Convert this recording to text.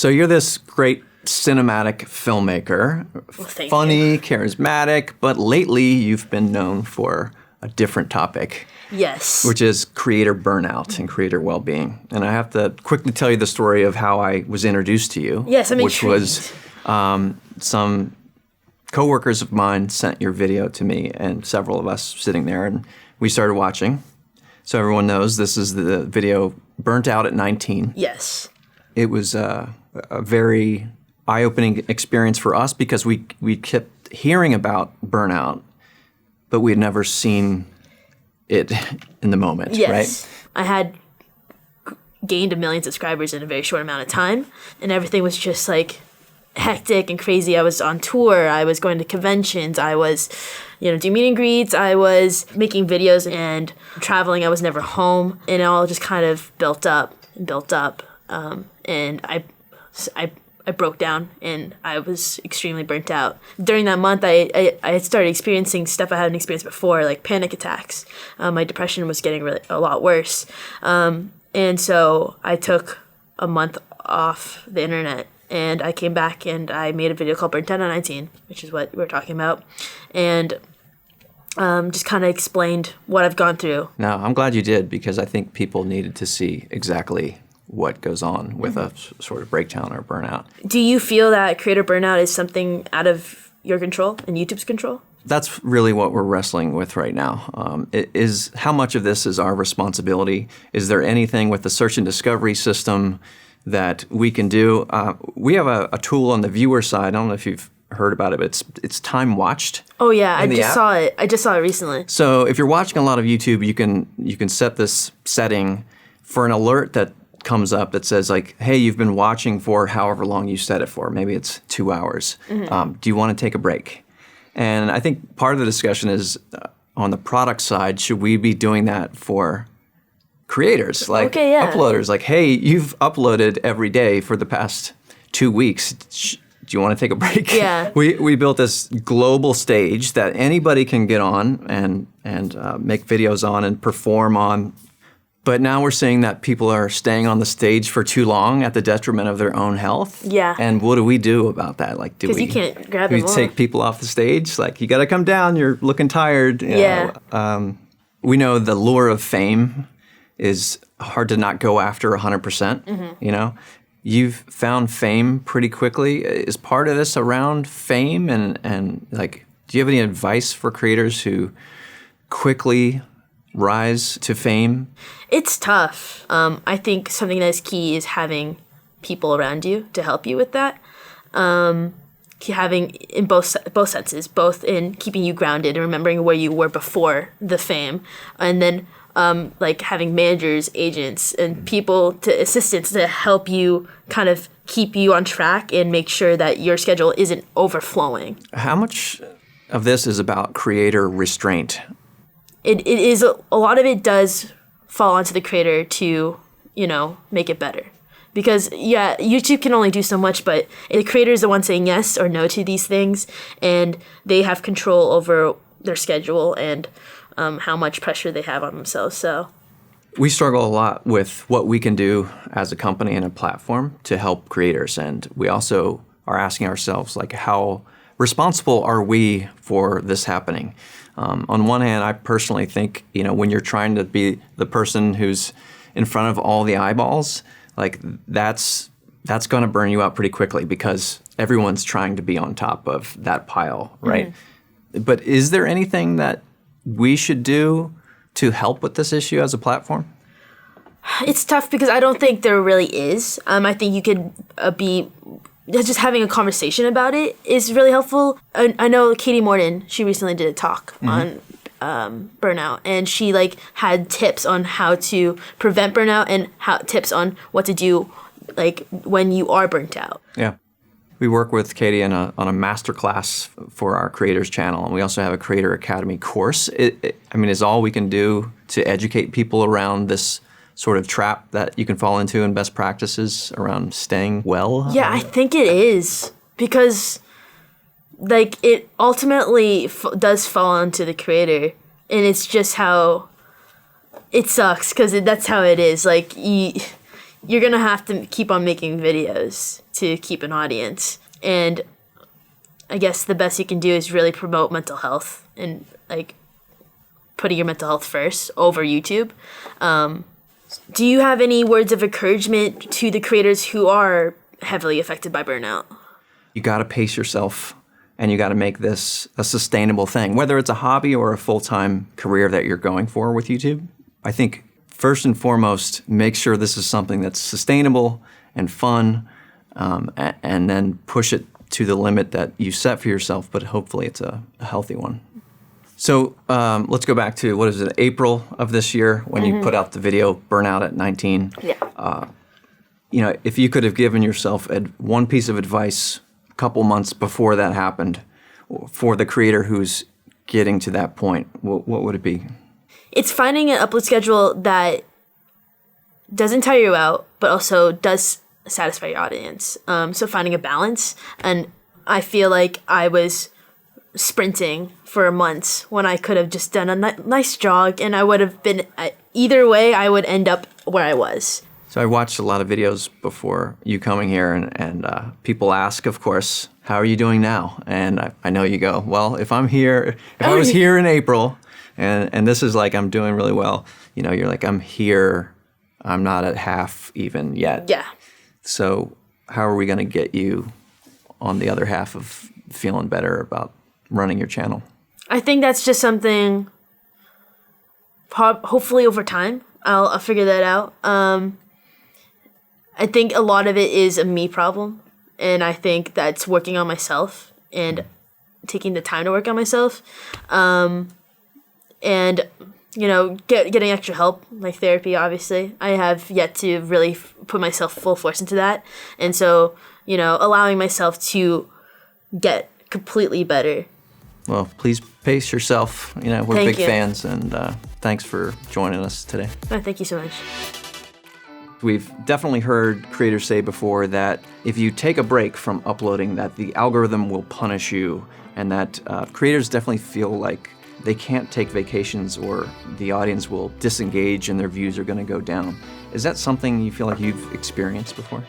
So you're this great cinematic filmmaker, funny, charismatic, but lately you've been known for a different topic. Yes. Which is creator burnout and creator well-being. And I have to quickly tell you the story of how I was introduced to you. Yes, I'm which intrigued. was some coworkers of mine sent your video to me and several of us sitting there, and we started watching. So everyone knows this is the video Burnt Out at 19. Yes. It was a very eye-opening experience for us because we kept hearing about burnout, but we had never seen it in the moment, yes. right? I had gained 1 million subscribers in a very short amount of time, and everything was just like hectic and crazy. I was on tour, I was going to conventions, I was, doing meet and greets, I was making videos and traveling, I was never home, and it all just kind of built up and built up. And I broke down and I was extremely burnt out. During that month, I started experiencing stuff I hadn't experienced before, like panic attacks. My depression was getting a lot worse. And so I took a month off the internet and I came back and I made a video called Burnt Out at 19, which is what we're talking about. And just kind of explained what I've gone through. No, I'm glad you did because I think people needed to see exactly what goes on with a sort of breakdown or burnout. Do you feel that creator burnout is something out of your control and YouTube's control? That's really what we're wrestling with right now. Is how much of this is our responsibility? Is there anything with the search and discovery system that we can do? We have a tool on the viewer side. I don't know if you've heard about it, but it's time watched. Oh yeah, I just saw it. I just saw it recently. So if you're watching a lot of YouTube, you can set this setting for an alert that comes up that says like, hey, you've been watching for however long you set it for. Maybe it's 2 hours. Mm-hmm. Do you want to take a break? And I think part of the discussion is on the product side, should we be doing that for creators, like uploaders? Like, hey, you've uploaded every day for the past 2 weeks. Do you want to take a break? Yeah. We built this global stage that anybody can get on and make videos on and perform on. But now we're seeing that people are staying on the stage for too long at the detriment of their own health. Yeah. And what do we do about that? Like, do we? Because you can't grab them off. Take people off the stage? Like, you got to come down. You're looking tired. Yeah. We know the lure of fame is hard to not go after 100%. You've found fame pretty quickly. Is part of this around fame and like, do you have any advice for creators who quickly rise to fame? It's tough. I think something that is key is having people around you to help you with that. Having in both senses, both in keeping you grounded and remembering where you were before the fame, and then like having managers, agents, and assistants to help you kind of keep you on track and make sure that your schedule isn't overflowing. How much of this is about creator restraint? It is a lot of it does fall onto the creator to, make it better. Because, YouTube can only do so much, but the creator is the one saying yes or no to these things, and they have control over their schedule and how much pressure they have on themselves. So we struggle a lot with what we can do as a company and a platform to help creators, and we also are asking ourselves, like, how responsible are we for this happening? On one hand, I personally think, when you're trying to be the person who's in front of all the eyeballs, like that's going to burn you out pretty quickly because everyone's trying to be on top of that pile, right? Mm-hmm. But is there anything that we should do to help with this issue as a platform? It's tough because I don't think there really is. I think you could just having a conversation about it is really helpful. I know Kati Morton, she recently did a talk on burnout, and she had tips on how to prevent burnout and tips on what to do when you are burnt out. Yeah. We work with Kati on a masterclass for our creators channel, and we also have a Creator Academy course. Is all we can do to educate people around this sort of trap that you can fall into and best practices around staying well? Yeah, I think it is, because it ultimately does fall onto the creator, and it's just how it sucks because that's how it is. you're going to have to keep on making videos to keep an audience. And I guess the best you can do is really promote mental health and like putting your mental health first over YouTube. Do you have any words of encouragement to the creators who are heavily affected by burnout? You got to pace yourself, and you got to make this a sustainable thing, whether it's a hobby or a full-time career that you're going for with YouTube. I think first and foremost, make sure this is something that's sustainable and fun, and then push it to the limit that you set for yourself, but hopefully it's a healthy one. So let's go back to, what is it, April of this year when you put out the video, Burnout at 19. Yeah. You know, if you could have given yourself one piece of advice a couple months before that happened for the creator who's getting to that point, what would it be? It's finding an upload schedule that doesn't tire you out, but also does satisfy your audience. So finding a balance. And I feel like I was sprinting for months when I could have just done a nice jog, and I would have been, either way, I would end up where I was. So I watched a lot of videos before you coming here, and people ask, of course, how are you doing now? And I know you go, well, if I was here in April, and this is like, I'm doing really well, you know, you're like, I'm here, I'm not at half even yet. Yeah. So how are we going to get you on the other half of feeling better about running your channel? I think that's just something, hopefully over time, I'll figure that out. I think a lot of it is a me problem, and I think that's working on myself and taking the time to work on myself. And, you know, getting extra help, like therapy, obviously. I have yet to really put myself full force into that. And so, you know, allowing myself to get completely better. Well, please pace yourself. You know, we're Thank big you. fans, and thanks for joining us today. Oh, thank you so much. We've definitely heard creators say before that if you take a break from uploading, that the algorithm will punish you, and that creators definitely feel like they can't take vacations or the audience will disengage and their views are going to go down. Is that something you feel like you've experienced before?